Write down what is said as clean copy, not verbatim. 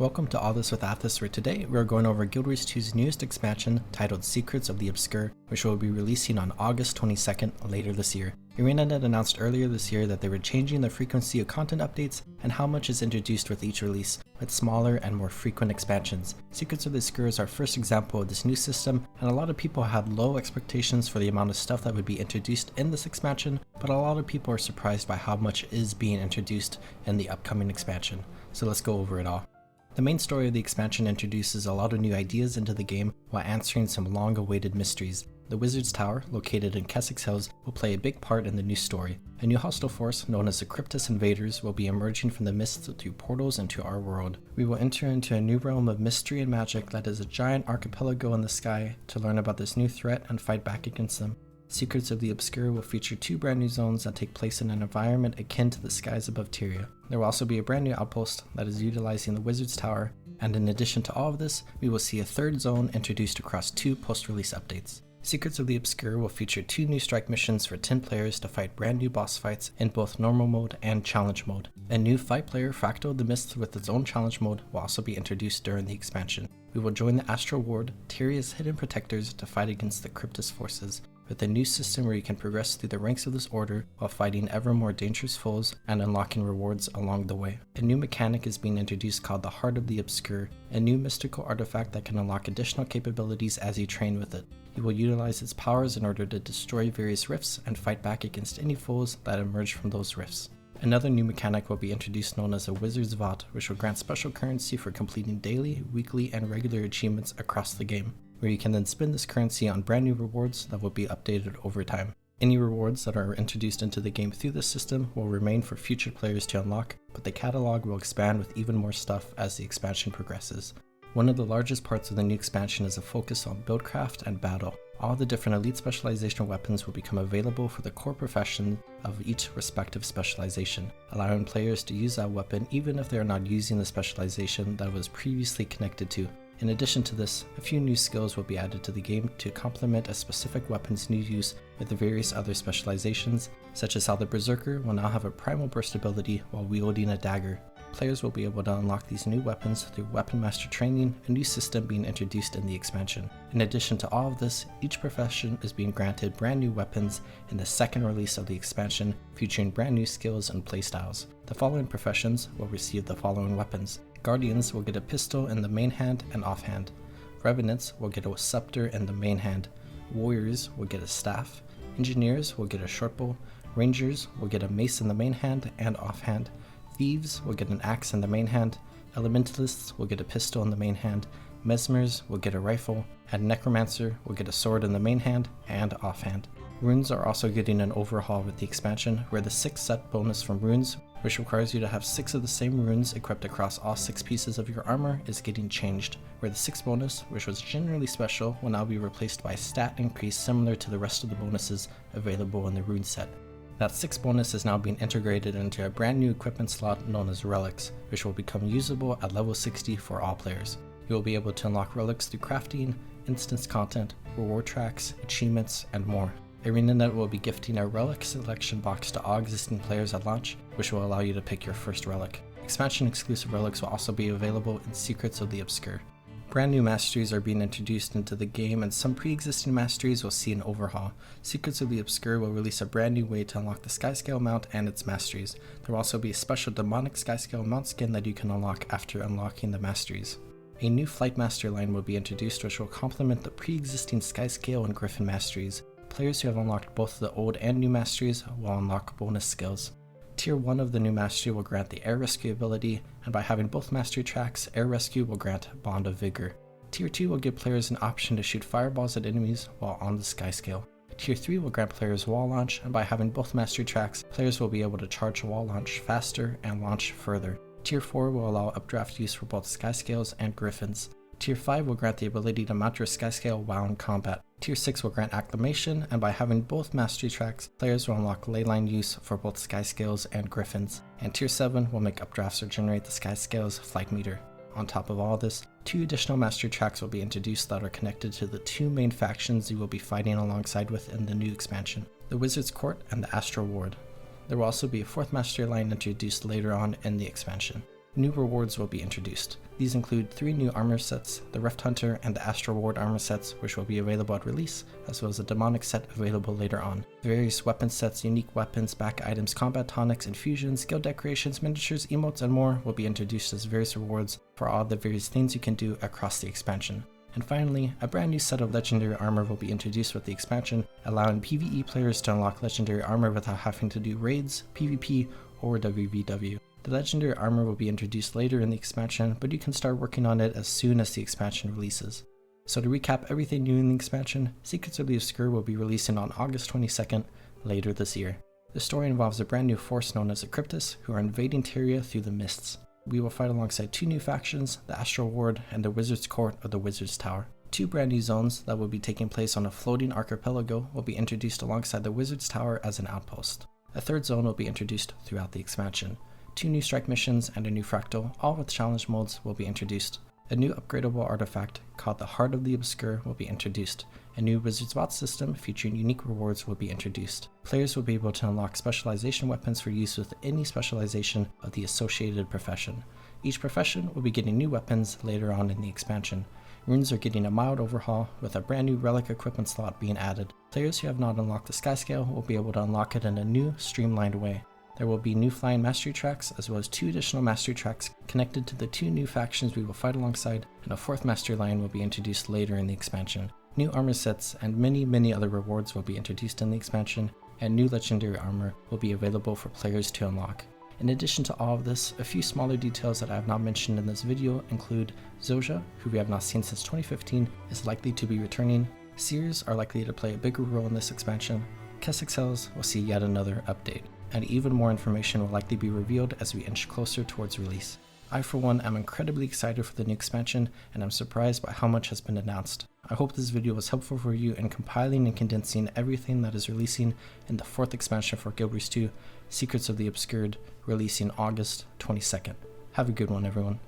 Welcome to All This With Athis, where today we are going over Guild Wars 2's newest expansion titled Secrets of the Obscure, which will be releasing on August 22nd later this year. ArenaNet announced earlier this year that they were changing the frequency of content updates and how much is introduced with each release, with smaller and more frequent expansions. Secrets of the Obscure is our first example of this new system, and a lot of people had low expectations for the amount of stuff that would be introduced in this expansion, but a lot of people are surprised by how much is being introduced in the upcoming expansion. So let's go over it all. The main story of the expansion introduces a lot of new ideas into the game while answering some long-awaited mysteries. The Wizard's Tower, located in Kessex Hills, will play a big part in the new story. A new hostile force, known as the Cryptus Invaders, will be emerging from the mists through portals into our world. We will enter into a new realm of mystery and magic that is a giant archipelago in the sky to learn about this new threat and fight back against them. Secrets of the Obscure will feature 2 brand new zones that take place in an environment akin to the skies above Tyria. There will also be a brand new outpost that is utilizing the Wizard's Tower, and in addition to all of this, we will see a 3rd zone introduced across 2 post-release updates. Secrets of the Obscure will feature 2 new strike missions for 10 players to fight brand new boss fights in both normal mode and challenge mode. A new 5-player Fractal the Mist with its own challenge mode will also be introduced during the expansion. We will join the Astral Ward, Tyria's hidden protectors, to fight against the Cryptus forces, with a new system where you can progress through the ranks of this order while fighting ever more dangerous foes and unlocking rewards along the way. A new mechanic is being introduced called the Heart of the Obscure, a new mystical artifact that can unlock additional capabilities as you train with it. You will utilize its powers in order to destroy various rifts and fight back against any foes that emerge from those rifts. Another new mechanic will be introduced known as a Wizard's Vault, which will grant special currency for completing daily, weekly, and regular achievements across the game, where you can then spend this currency on brand new rewards that will be updated over time. Any rewards that are introduced into the game through this system will remain for future players to unlock, but the catalog will expand with even more stuff as the expansion progresses. One of the largest parts of the new expansion is a focus on buildcraft and battle. All the different elite specialization weapons will become available for the core profession of each respective specialization, allowing players to use that weapon even if they are not using the specialization that it was previously connected to. In addition to this, a few new skills will be added to the game to complement a specific weapon's new use with the various other specializations, such as how the Berserker will now have a Primal Burst ability while wielding a dagger. Players will be able to unlock these new weapons through Weapon Master training, a new system being introduced in the expansion. In addition to all of this, each profession is being granted brand new weapons in the 2nd release of the expansion, featuring brand new skills and playstyles. The following professions will receive the following weapons. Guardians will get a pistol in the main hand and offhand. Revenants will get a scepter in the main hand. Warriors will get a staff. Engineers will get a shortbow. Rangers will get a mace in the main hand and offhand. Thieves will get an axe in the main hand. Elementalists will get a pistol in the main hand. Mesmers will get a rifle. And Necromancer will get a sword in the main hand and offhand. Runes are also getting an overhaul with the expansion, where the 6th set bonus from runes, which requires you to have 6 of the same runes equipped across all 6 pieces of your armor, is getting changed, where the 6th bonus, which was generally special, will now be replaced by a stat increase similar to the rest of the bonuses available in the rune set. That 6th bonus is now being integrated into a brand new equipment slot known as Relics, which will become usable at level 60 for all players. You will be able to unlock relics through crafting, instance content, reward tracks, achievements, and more. ArenaNet will be gifting a relic selection box to all existing players at launch, which will allow you to pick your first relic. Expansion exclusive relics will also be available in Secrets of the Obscure. Brand new Masteries are being introduced into the game, and some pre-existing Masteries will see an overhaul. Secrets of the Obscure will release a brand new way to unlock the Skyscale mount and its Masteries. There will also be a special demonic Skyscale mount skin that you can unlock after unlocking the Masteries. A new Flight Master line will be introduced, which will complement the pre-existing Skyscale and Griffin Masteries. Players who have unlocked both the old and new Masteries will unlock bonus skills. Tier 1 of the new Mastery will grant the Air Rescue ability, and by having both Mastery tracks, Air Rescue will grant Bond of Vigor. Tier 2 will give players an option to shoot fireballs at enemies while on the Skyscale. Tier 3 will grant players Wall Launch, and by having both Mastery tracks, players will be able to charge Wall Launch faster and launch further. Tier 4 will allow updraft use for both Skyscales and Griffins. Tier 5 will grant the ability to mount your Skyscale while in combat. Tier 6 will grant Acclamation, and by having both Mastery tracks, players will unlock Leyline use for both Skyscales and Griffins. And Tier 7 will make updrafts or generate the Skyscale's flight meter. On top of all this, 2 additional Mastery tracks will be introduced that are connected to the 2 main factions you will be fighting alongside with in the new expansion, the Wizard's Court and the Astral Ward. There will also be a 4th Mastery line introduced later on in the expansion. New rewards will be introduced. These include 3 new armor sets, the Rift Hunter and the Astral Ward armor sets, which will be available at release, as well as a demonic set available later on. Various weapon sets, unique weapons, back items, combat tonics, infusions, skill decorations, miniatures, emotes, and more will be introduced as various rewards for all the various things you can do across the expansion. And finally, a brand new set of legendary armor will be introduced with the expansion, allowing PvE players to unlock legendary armor without having to do raids, PvP, or WVW. The legendary armor will be introduced later in the expansion, but you can start working on it as soon as the expansion releases. So to recap everything new in the expansion, Secrets of the Obscure will be releasing on August 22nd, later this year. The story involves a brand new force known as the Cryptus, who are invading Tyria through the mists. We will fight alongside 2 new factions, the Astral Ward and the Wizard's Court of the Wizard's Tower. 2 brand new zones that will be taking place on a floating archipelago will be introduced alongside the Wizard's Tower as an outpost. A 3rd zone will be introduced throughout the expansion. 2 new strike missions and a new fractal, all with challenge modes, will be introduced. A new upgradable artifact called the Heart of the Obscure will be introduced. A new Wizard's Bot system featuring unique rewards will be introduced. Players will be able to unlock specialization weapons for use with any specialization of the associated profession. Each profession will be getting new weapons later on in the expansion. Runes are getting a mild overhaul with a brand new Relic equipment slot being added. Players who have not unlocked the Skyscale will be able to unlock it in a new, streamlined way. There will be new flying mastery tracks, as well as 2 additional mastery tracks connected to the 2 new factions we will fight alongside, and a 4th mastery line will be introduced later in the expansion. New armor sets and many other rewards will be introduced in the expansion, and new legendary armor will be available for players to unlock. In addition to all of this, a few smaller details that I have not mentioned in this video include Zoja, who we have not seen since 2015, is likely to be returning. Seers are likely to play a bigger role in this expansion. Keswick Cells will see yet another update, and even more information will likely be revealed as we inch closer towards release. I for one am incredibly excited for the new expansion, and I'm surprised by how much has been announced. I hope this video was helpful for you in compiling and condensing everything that is releasing in the 4th expansion for Guild Wars 2, Secrets of the Obscured, releasing August 22nd. Have a good one, everyone.